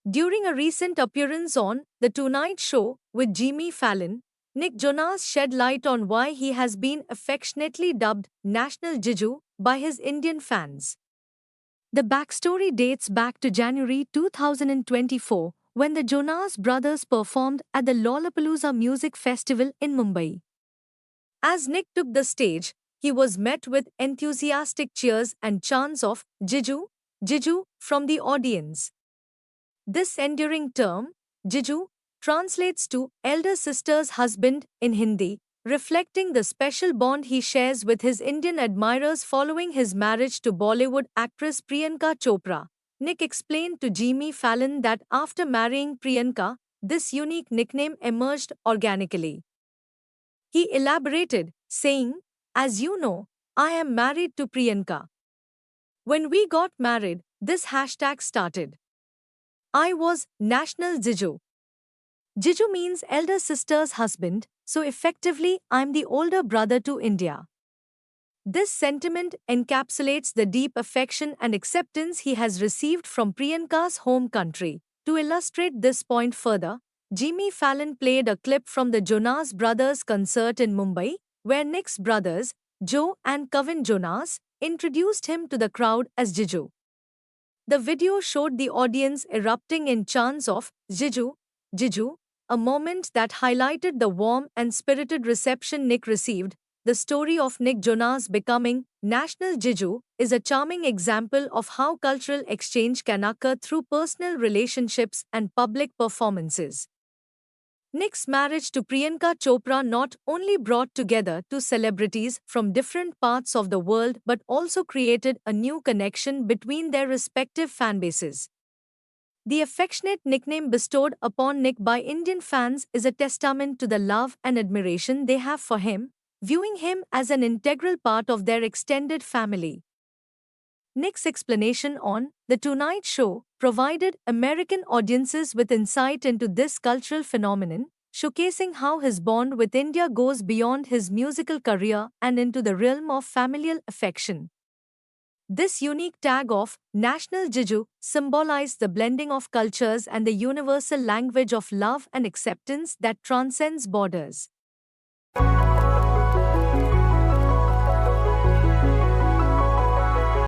During a recent appearance on The Tonight Show with Jimmy Fallon, Nick Jonas shed light on why he has been affectionately dubbed National Jiju by his Indian fans. The backstory dates back to January 2024 when the Jonas brothers performed at the Lollapalooza Music Festival in Mumbai. As Nick took the stage, he was met with enthusiastic cheers and chants of Jiju, Jiju from the audience. This enduring term, Jiju, translates to elder sister's husband in Hindi, reflecting the special bond he shares with his Indian admirers following his marriage to Bollywood actress Priyanka Chopra. Nick explained to Jimmy Fallon that after marrying Priyanka, this unique nickname emerged organically. He elaborated, saying, "As you know, I am married to Priyanka. When we got married, this hashtag started. I was National Jiju. Jiju means elder sister's husband, so effectively, I'm the older brother to India." This sentiment encapsulates the deep affection and acceptance he has received from Priyanka's home country. To illustrate this point further, Jimmy Fallon played a clip from the Jonas Brothers concert in Mumbai, where Nick's brothers, Joe and Kevin Jonas, introduced him to the crowd as Jiju. The video showed the audience erupting in chants of Jiju, Jiju, a moment that highlighted the warm and spirited reception Nick received. The story of Nick Jonas becoming National Jiju is a charming example of how cultural exchange can occur through personal relationships and public performances. Nick's marriage to Priyanka Chopra not only brought together two celebrities from different parts of the world but also created a new connection between their respective fanbases. The affectionate nickname bestowed upon Nick by Indian fans is a testament to the love and admiration they have for him, viewing him as an integral part of their extended family. Nick's explanation on The Tonight Show provided American audiences with insight into this cultural phenomenon, showcasing how his bond with India goes beyond his musical career and into the realm of familial affection. This unique tag of National Jiju symbolized the blending of cultures and the universal language of love and acceptance that transcends borders.